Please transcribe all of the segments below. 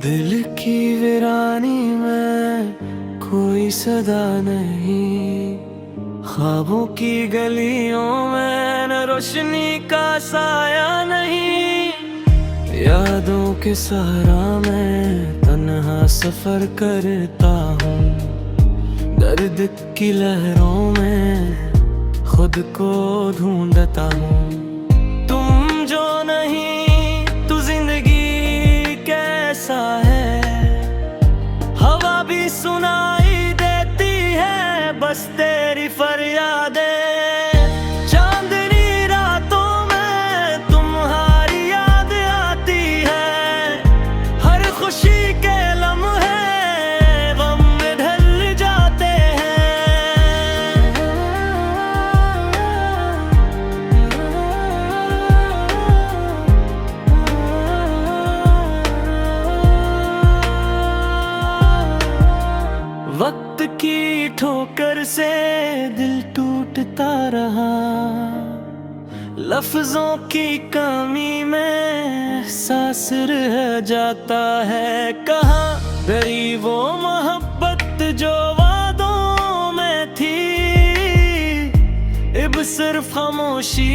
दिल की वीरानी में कोई सदा नहीं, ख्वाबों की गलियों में न रोशनी का साया नहीं। यादों के सहारा में तन्हा सफर करता हूँ, दर्द की लहरों में खुद को ढूंढता हूँ। तुम जो नहीं तो जिंदगी कैसा है, हवा भी सुनाई देती है बस तेरी फरियादें। चांदनी रातों में तुम्हारी याद आती है, हर खुशी के लम्हे गम में ढल जाते हैं। वक्त की ठोकर से दिल टूटता रहा, लफ्जों की कमी में एहसास रह जाता है। कहाँ गई वो मोहब्बत जो वादों में थी, अब सिर्फ खामोशी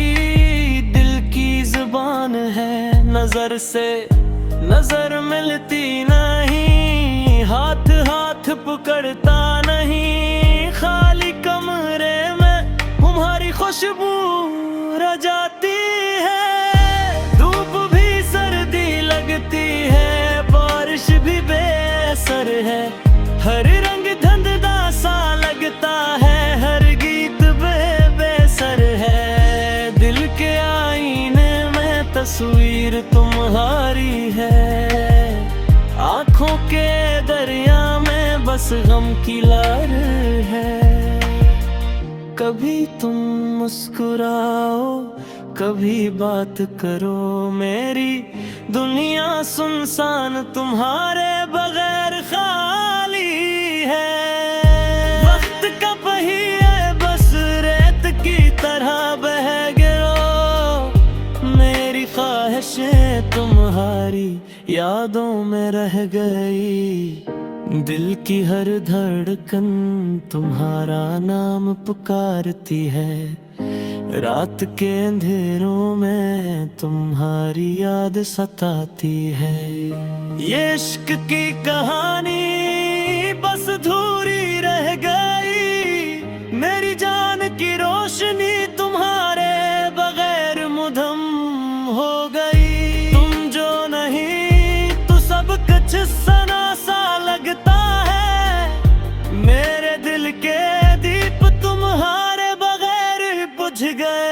दिल की जुबान है। नजर से नजर मिलती नहीं, हाथ हाथ पकड़ता नहीं, खाली कमरे में तुम्हारी खुशबू रह जाती है। धूप भी सर्दी लगती है, बारिश भी बेअसर है, हर रंग धंधला सा लगता है, हर गीत बेसर है। दिल के आईने में तस्वीर तुम्हारी है, आँखों के दरिया में बस गम की लहर है। कभी तुम मुस्कुराओ कभी बात करो, मेरी दुनिया सुनसान तुम्हारे बगैर खाली है। वक्त का पहिया बस रेत की तरह बह गिरो, मेरी ख्वाहिशें तुम्हारी यादों में रह गई। दिल की हर धड़कन तुम्हारा नाम पुकारती है, रात के अंधेरों में तुम्हारी याद सताती है। ये इश्क की कहानी बस अधूरी रह गई, मेरी जान की रोशनी तुम्हारे बगैर मुधम हो गई। तुम जो नहीं तो सब कुछ सना सा लगता है, मेरे दिल के दीप तुम्हारे बगैर बुझ गए।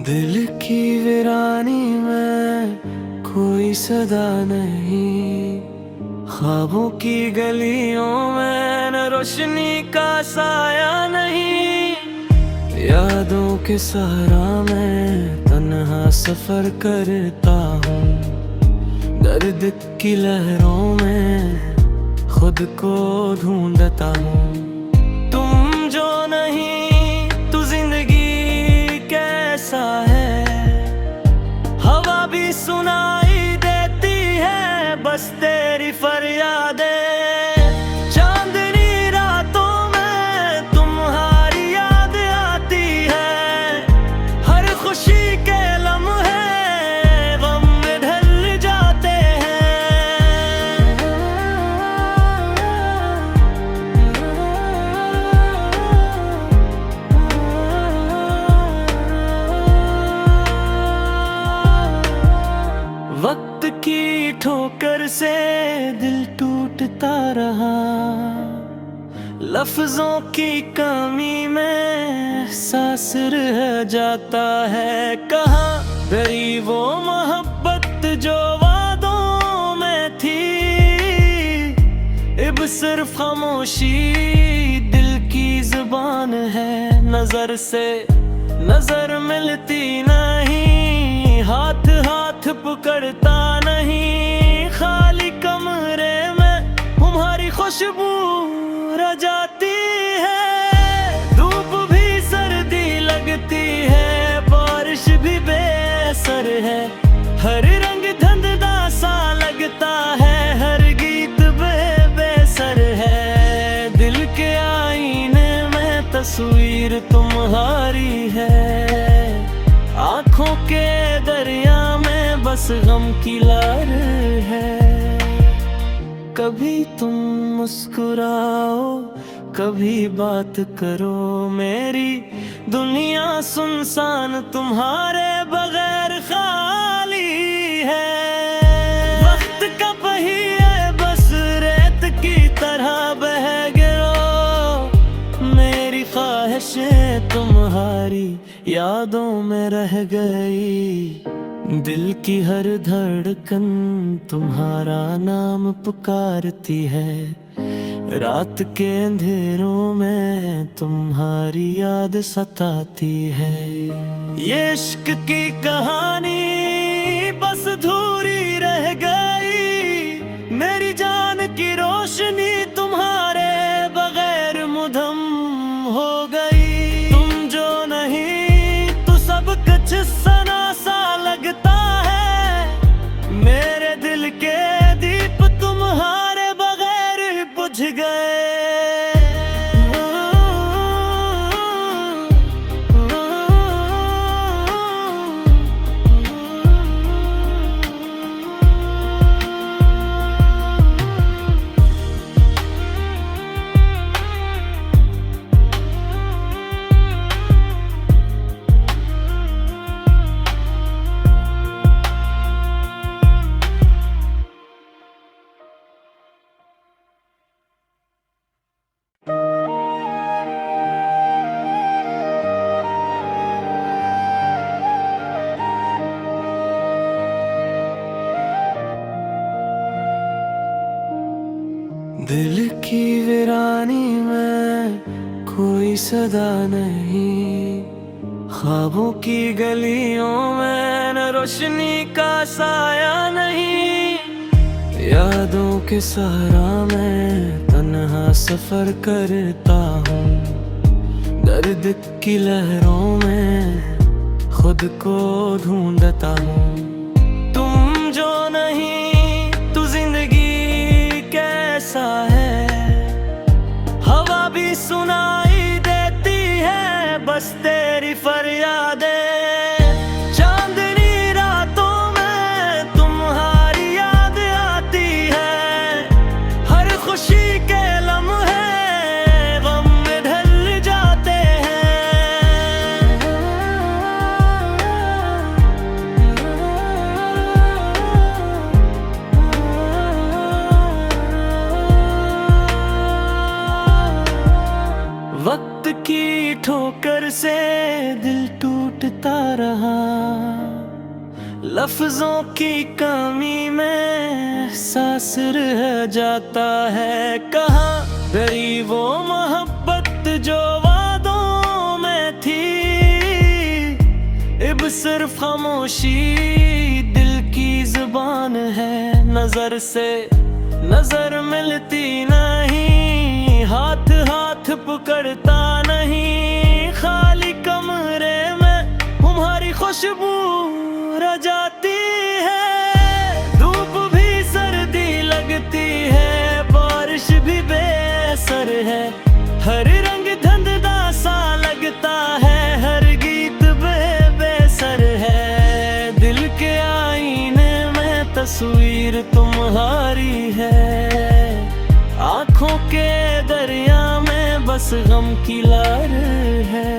दिल की वीरानी में कोई सदा नहीं, ख्वाबों की गलियों में न रोशनी का साया नहीं। यादों के सहारा में तन्हा सफर करता हूँ, दर्द की लहरों में खुद को ढूंढता हूँ। तुम जो नहीं तो जिंदगी कैसा है, हवा भी सुनाई देती है बस तेरी फरियादें। चांदनी रातों में तुम्हारी याद आती है, हर खुशी के लम्हे गम में ढल जाते हैं। वक्त की ठोकर से दिल टूटता रहा, लफ्जों की कमी में एहसास रह जाता है। कहाँ गई वो मोहब्बत जो वादों में थी, अब सिर्फ खामोशी दिल की जुबान है। नजर से नजर मिलती नहीं, हाथ हाथ पकड़ता नहीं, खाली कमरे में तुम्हारी खुशबू रह जाती है। धूप भी सर्दी लगती है, बारिश भी बेअसर है, हर रंग धंधदा सा लगता है, हर गीत बेसर है। दिल के आईने में तस्वीर तुम्हारी है, आंखों के दरिया में बस गम की लहर है। कभी तुम मुस्कुराओ, कभी बात करो, मेरी दुनिया सुनसान तुम्हारे बगैर खाली है। वक्त का पहिया बस रेत की तरह बह गिरो, मेरी ख्वाहिशें तुम्हारी यादों में रह गई। दिल की हर धड़कन तुम्हारा नाम पुकारती है, रात के अंधेरों में तुम्हारी याद सताती है। ये इश्क की कहानी बस अधूरी रह गई, मेरी जान की रोशनी तुम्हारे बगैर मुधम हो गई। तुम जो नहीं तो सब कुछ सना सा लगता है, मेरे दिल के दीप तुम्हारे बगैर बुझ गए। दिल की वीरानी में कोई सदा नहीं, ख्वाबों की गलियों में न रोशनी का साया नहीं। यादों के सहारा में तन्हा सफर करता हूँ, दर्द की लहरों में खुद को ढूंढता हूँ। तुम जो नहीं तो जिंदगी कैसा है, हवा भी सुनाई देती है बस तेरी फरियादें। चांदनी रातों में तुम्हारी याद आती है, हर खुशी के लम्हे गम में ढल जाते वक्त की ठोकर से दिल टूटता रहा, लफ्जों की कमी में एहसास रह जाता है। कहाँ गई वो मोहब्बत जो वादों में थी, अब सिर्फ खामोशी दिल की जुबान है। नजर से नजर मिलती नहीं, हाथ हाथ पकड़ता नहीं, खाली कमरे में तुम्हारी खुशबू रह जाती है। धूप भी सर्दी लगती है, बारिश भी बेअसर है, हर रंग धंधदा सा लगता है, हर गीत बेसर है। दिल के आईने में तस्वीर तुम्हारी है, आंखों के दरिया में बस गम की लहर है।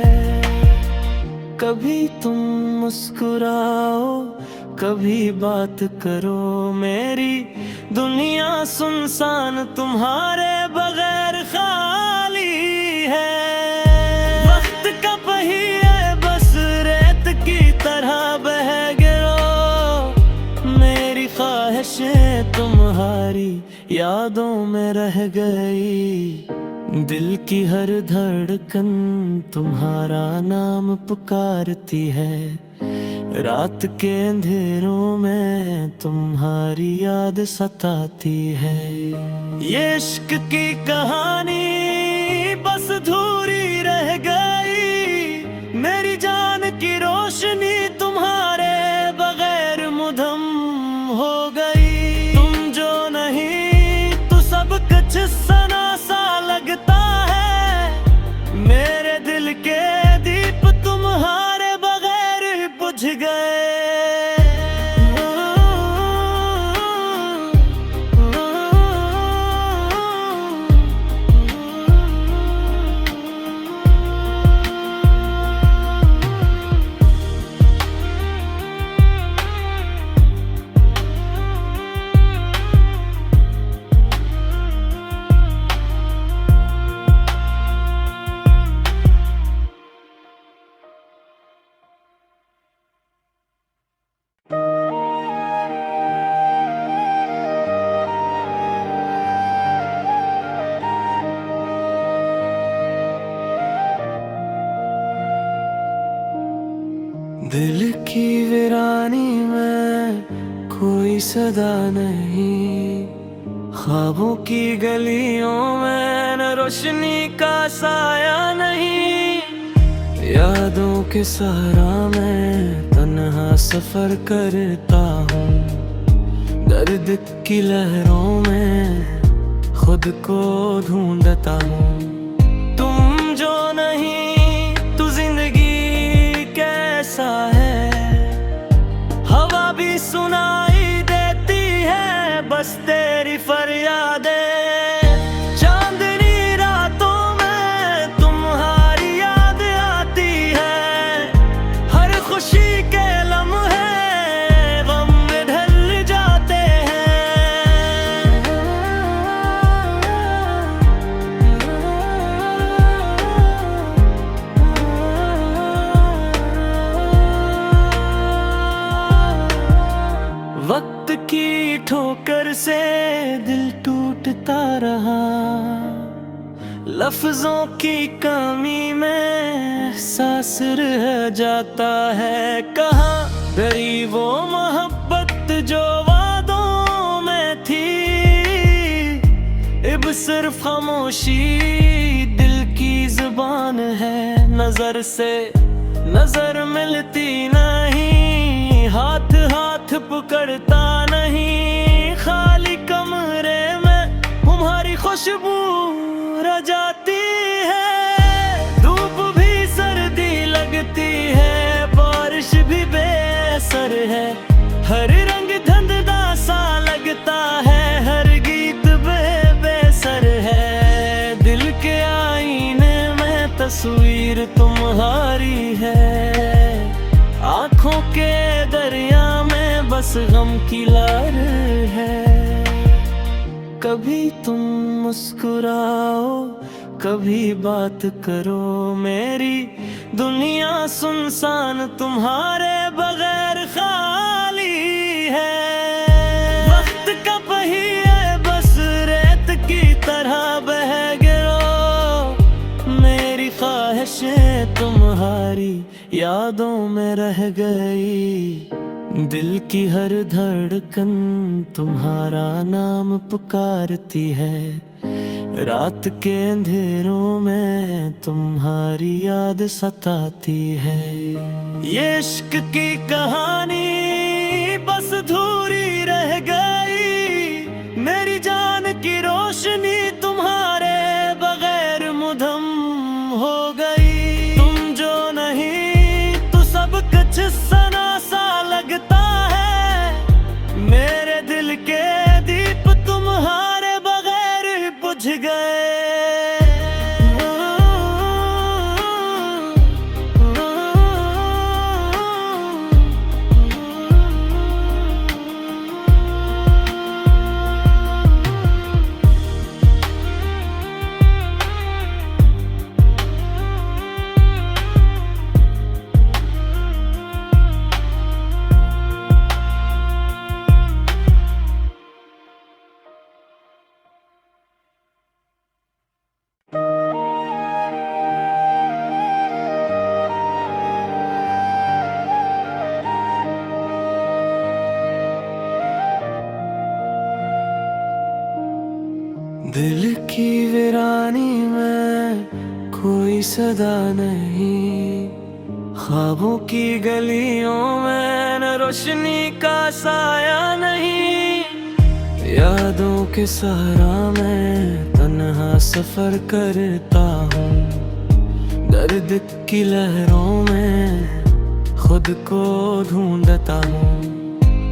कभी तुम मुस्कुराओ, कभी बात करो, मेरी दुनिया सुनसान तुम्हारे बगैर खाली यादों में रह गई। दिल की हर धड़कन तुम्हारा नाम पुकारती है। रात के अंधेरों में तुम्हारी याद सताती है। ये इश्क की कहानी बस अधूरी रह गई। मेरी जान की रोशनी तुम्हारे बगैर मुधम हो गई। तुम जो नहीं तो सब कुछ सना सा लगता है। मेरे दिल के दीप तुम्हारे बगैर बुझ गए। दिल की वीरानी में कोई सदा नहीं। ख्वाबों की गलियों में न रोशनी का साया नहीं। यादों के सहारा में तन्हा सफर करता हूँ। दर्द की लहरों में खुद को ढूंढता हूँ। तुम जो नहीं तो जिंदगी कैसा है। हवा भी सुनाई देती है बस तेरी फरियादें। चांदनी रातों में तुम्हारी याद आती है। हर खुशी के लम्हे गम में ढल जाते हैं। वक्त की ठोकर से दिल टूटता रहा। लफ्जों की कमी में एहसास रह जाता है। कहाँ गई वो मोहब्बत जो वादों में थी। अब सिर्फ खामोशी दिल की जुबान है। नजर से नजर मिलती नहीं। हाथ हाथ पकड़ता नहीं। खाली कमरे में तुम्हारी खुशबू रह जाती है। धूप भी सर्दी लगती है। बारिश भी बेअसर है। हर रंग धंधदा सा लगता है। हर गीत बेसर है। दिल के आईने में तस्वीर तुम्हारी है। आँखों के दरिया में बस गम की लहर है। कभी तुम मुस्कुराओ कभी बात करो। मेरी दुनिया सुनसान तुम्हारे बगैर खाली है। वक्त का पहिया बस रेत की तरह बह गिरो। मेरी ख्वाहिशें तुम्हारी यादों में रह गई। दिल की हर धड़कन तुम्हारा नाम पुकारती है। रात के अंधेरों में तुम्हारी याद सताती है। ये इश्क की कहानी बस अधूरी रह गई। मेरी जान की रोशनी तुम्हारे बगैर मुधम हो गई। तुम जो नहीं तो सब कुछ सना सा लगता है। मेरे दिल के दीप तुम्हारे बगैर बुझ गए। कोई सदा नहीं, ख्वाबों की गलियों में न रोशनी का साया नहीं। यादों के सहारा मैं तन्हा सफर करता हूँ, दर्द की लहरों में खुद को ढूंढता हूँ।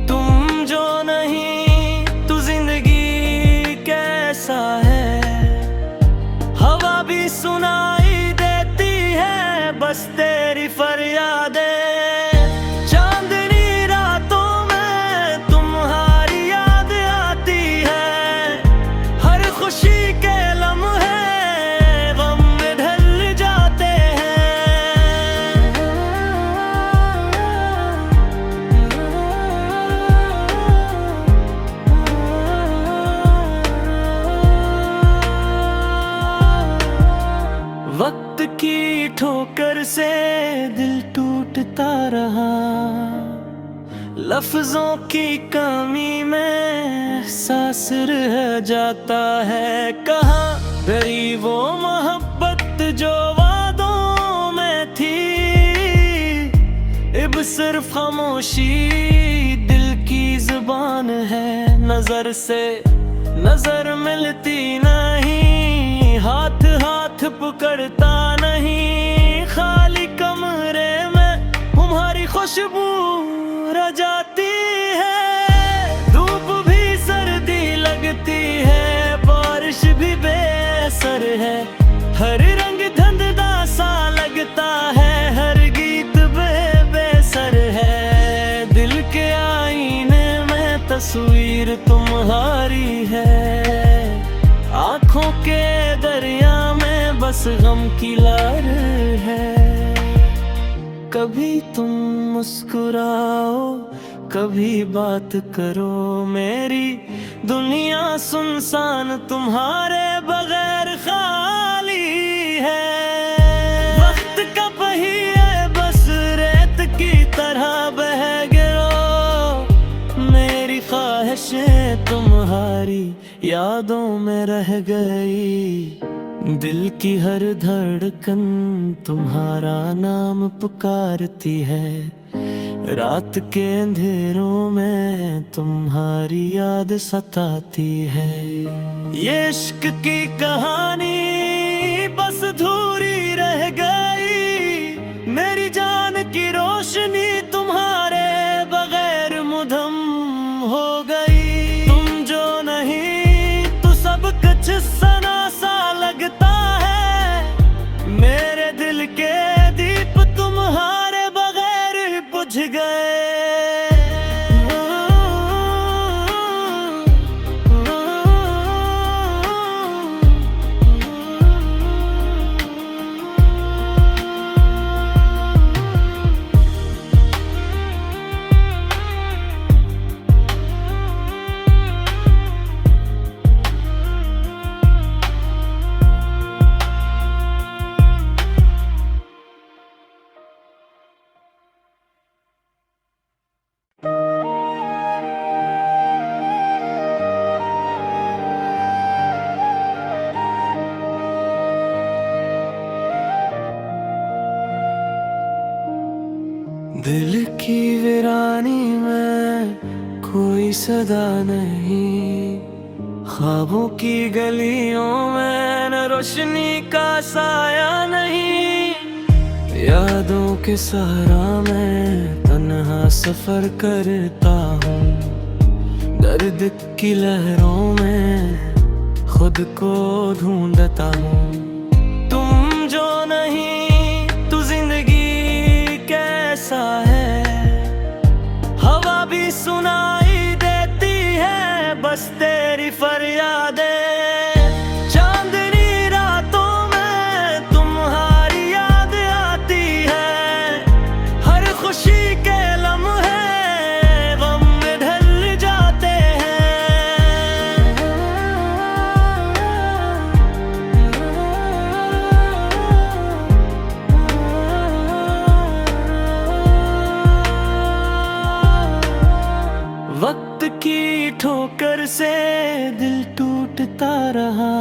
तुम जो नहीं तो जिंदगी कैसा है, हवा भी सुनाई देती है बस तेरी फरियादें। चांदनी रातों में तुम्हारी याद आती है, हर खुशी के लम्हे गम में ढल जाते हैं। वक्त की ठोकर से दिल टूटता रहा, लफ्जों की कमी में एहसास रह जाता है। कहाँ गई वो मोहब्बत जो वादों में थी, अब सिर्फ खामोशी दिल की जुबान है। नजर से नजर मिलती नहीं, हाथ हाथ पकड़ता नहीं, खाली कमरे में तुम्हारी खुशबू रह जाती है। धूप भी सर्दी लगती है, बारिश भी बेअसर है, हर रंग धंधदा सा लगता है, हर गीत बेसर है। दिल के आईने में तस्वीर तुम्हारी है, आँखों के दरिया में बस गम की लहर है। कभी तुम मुस्कुराओ, कभी बात करो, मेरी दुनिया सुनसान तुम्हारे बगैर खाली है। वक्त का पहिया बस रेत की तरह बह गिरो, मेरी ख्वाहिशें तुम्हारी यादों में रह गई। दिल की हर धड़कन तुम्हारा नाम पुकारती है, रात के अंधेरों में तुम्हारी याद सताती है। ये इश्क की कहानी बस अधूरी रह गई, मेरी जान की रोशनी तुम्हारे बगैर मुधम हो गई। तुम जो नहीं तो सब कुछ सना सा लगता है, मेरे दिल के दीप तुम्हारे बगैर बुझ गए। दिल की वीरानी में कोई सदा नहीं, ख्वाबों की गलियों में न रोशनी का साया नहीं। यादों के सहारा मैं तन्हा सफर करता हूँ, दर्द की लहरों में खुद को ढूंढता हूँ। तुम जो नहीं तो जिंदगी कैसा है, हवा भी सुनाई देती है बस तेरी फरियादें। चांदनी रातों में तुम्हारी याद आती है, हर खुशी के लम्हे गम में ढल जाते वक्त की ठोकर से दिल टूटता रहा,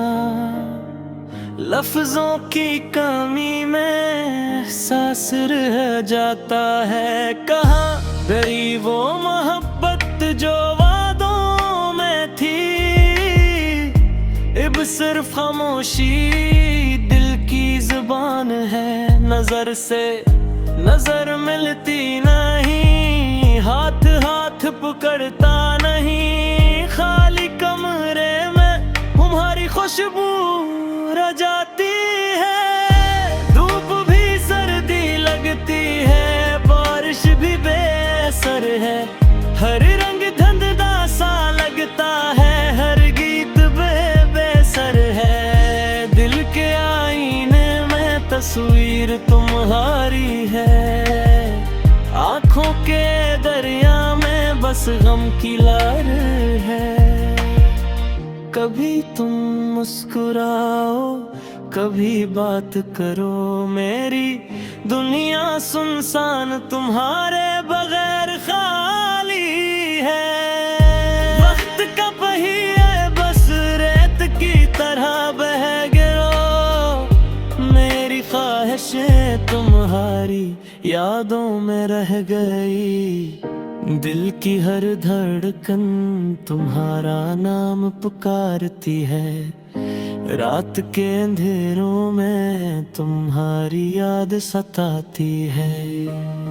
लफ्जों की कमी में एहसास रह जाता है। कहाँ गई वो मोहब्बत जो वादों में थी, अब सिर्फ खामोशी दिल की जुबान है। नजर से नजर मिलती नहीं, हाथ हाथ पकड़ता नहीं, खाली कमरे में तुम्हारी खुशबू रह जाती है। धूप भी सर्दी लगती है, बारिश भी बेअसर है, हर रंग धंधदा सा लगता है, हर गीत बेसर है। दिल के आईने में तस्वीर तुम्हारी है, आंखों के दरिया में बस गम की लहर है। कभी तुम मुस्कुराओ, कभी बात करो, मेरी दुनिया सुनसान तुम्हारे बगैर खाली है। वक्त का पहिया बस रेत की तरह बह गिरो, मेरी ख्वाहिशें तुम्हारी यादों में रह गई। दिल की हर धड़कन तुम्हारा नाम पुकारती है, रात के अंधेरों में तुम्हारी याद सताती है।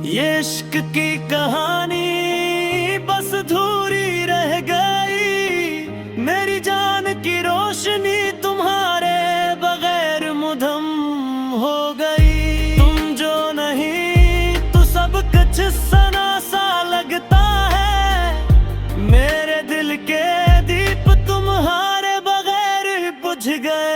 ये इश्क की कहानी बस अधूरी रह गई, मेरी जान की रोशनी तुम्हारे बगैर मुधम हो गई। तुम जो नहीं तो सब कुछ सना सा लगता है, मेरे दिल के दीप तुम्हारे बगैर बुझ गए।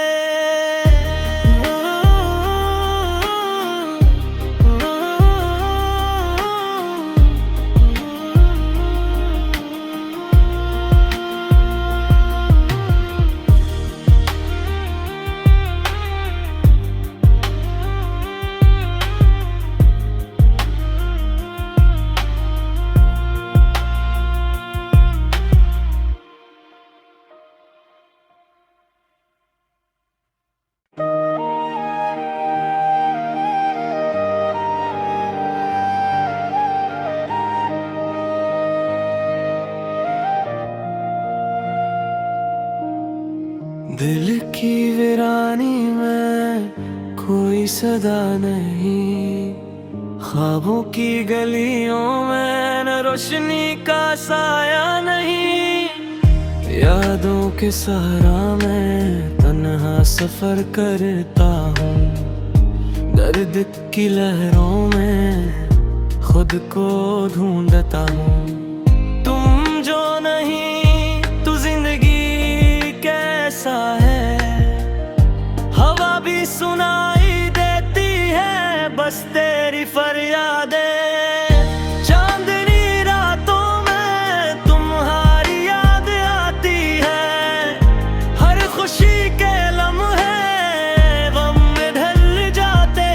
दिल की वीरानी में कोई सदा नहीं, ख्वाबों की गलियों में न रोशनी का साया नहीं। यादों के सहारा में तन्हा सफर करता हूँ, दर्द की लहरों में खुद को ढूंढता हूँ। तुम जो नहीं तो जिंदगी कैसा है, हवा भी सुनाई देती है बस तेरी फरियादें। चांदनी रातों में तुम्हारी याद आती है, हर खुशी के लम्हे गम में ढल जाते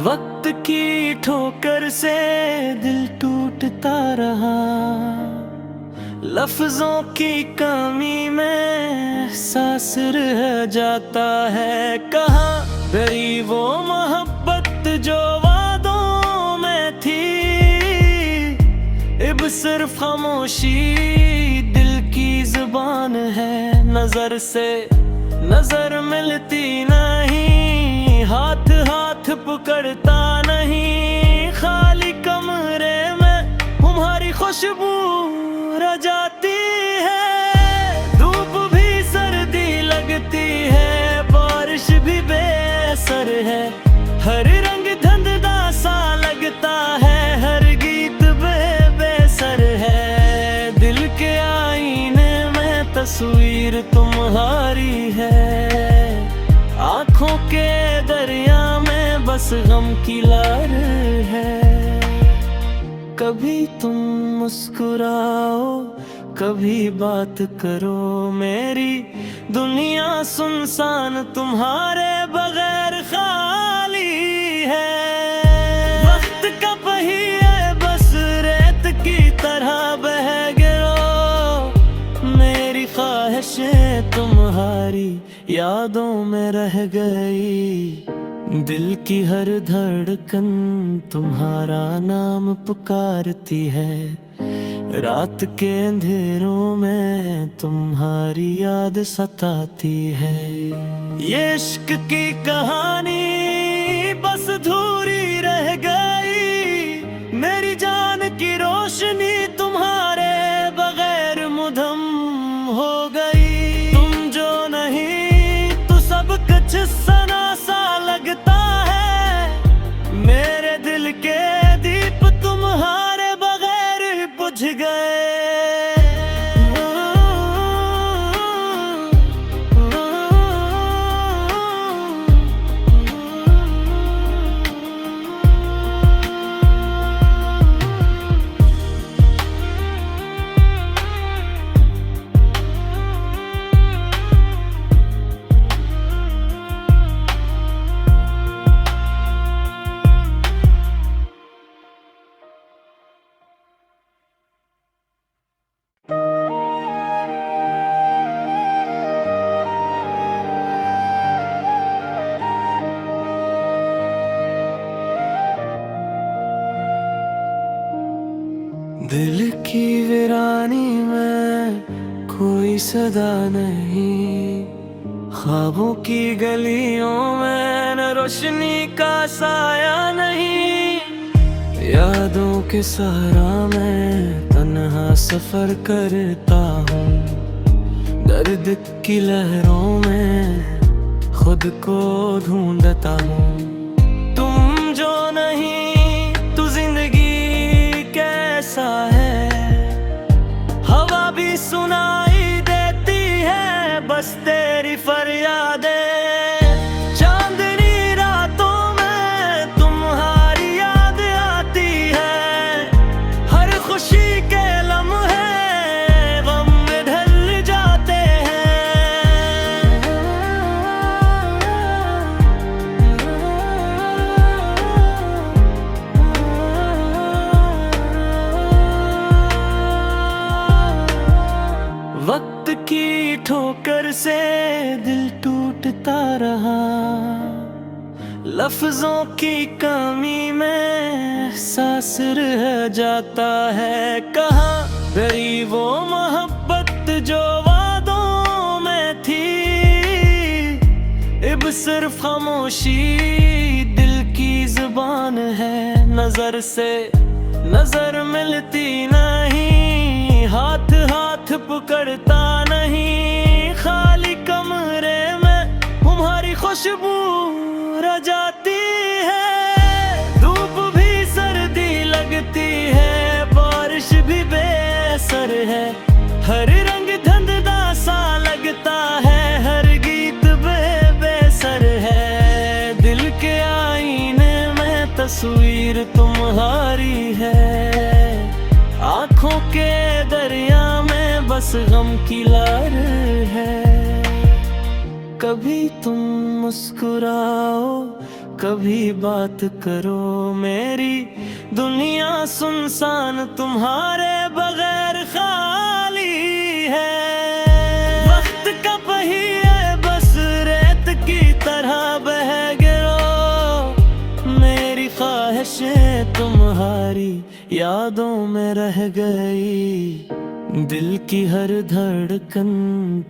वक्त की ठोकर से दिल टूटता रहा, लफ्जों की कमी में एहसास रह जाता है। कहाँ गई वो मोहब्बत जो वादों में थी, अब सिर्फ खामोशी दिल की जुबान है। नजर से नजर मिलती नहीं, हाथ हाथ पकड़ता नहीं, खाली कमरे में तुम्हारी खुशबू रह जाती है। धूप भी सर्दी लगती है, बारिश भी बेअसर है, हर रंग धंधदा सा लगता है, हर गीत बेसर है। दिल के आईने में तस्वीर तुम्हारी है, आंखों के दरिया में बस गम की लहर है। कभी तुम मुस्कुराओ, कभी बात करो, मेरी दुनिया सुनसान तुम्हारे बगैर खाली यादों में रह गई। दिल की हर धड़कन तुम्हारा नाम पुकारती है। रात के अंधेरों में तुम्हारी याद सताती है। ये इश्क की कहानी बस अधूरी रह गई। मेरी जान की रोशनी तुम्हारे बगैर मुधम हो गई। तुम जो नहीं तो सब कुछ सना सा लगता है। मेरे दिल के दीप तुम्हारे बगैर बुझ गए। दिल की वीरानी में कोई सदा नहीं। ख्वाबों की गलियों में न रोशनी का साया नहीं। यादों के सहारा में तन्हा सफर करता हूँ। दर्द की लहरों में खुद को ढूंढता हूँ। तुम जो नहीं तो जिंदगी कैसा है। हवा भी सुनाई देती है बस तेरी फरियादें। चांदनी रातों में तुम्हारी याद आती है। हर खुशी के लम्हे गम में ढल जाते वक्त की ठोकर से दिल टूटता रहा। लफ्जों की कमी में एहसास रह जाता है। कहाँ गई वो मोहब्बत जो वादों में थी। अब सिर्फ खामोशी दिल की जुबान है। नजर से नजर मिलती नहीं। हाथ हाथ पकड़ता नहीं। खाली कमरे में तुम्हारी खुशबू रह जाती है। धूप भी सर्दी लगती है। बारिश भी बेअसर है। हर रंग धंधदा सा लगता है। हर गीत बेसर है। दिल के आईने में तस्वीर तुम्हारी है। आँखों के दरिया में बस गम की लहर है। कभी तुम मुस्कुराओ कभी बात करो। मेरी दुनिया सुनसान तुम्हारे बगैर खाली है। वक्त का पहिया बस रेत की तरह बह गिरो। मेरी ख्वाहिशें तुम्हारी यादों में रह गई। दिल की हर धड़कन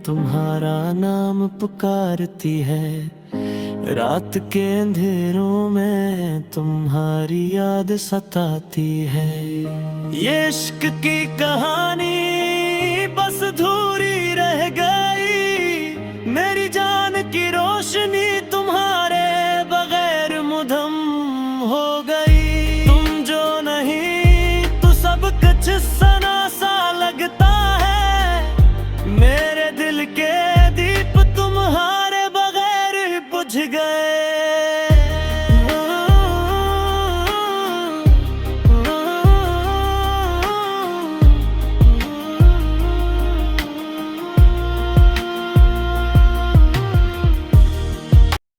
तुम्हारा नाम पुकारती है। रात के अंधेरों में तुम्हारी याद सताती है। ये इश्क की कहानी बस अधूरी रह गई। मेरी जान की रोशनी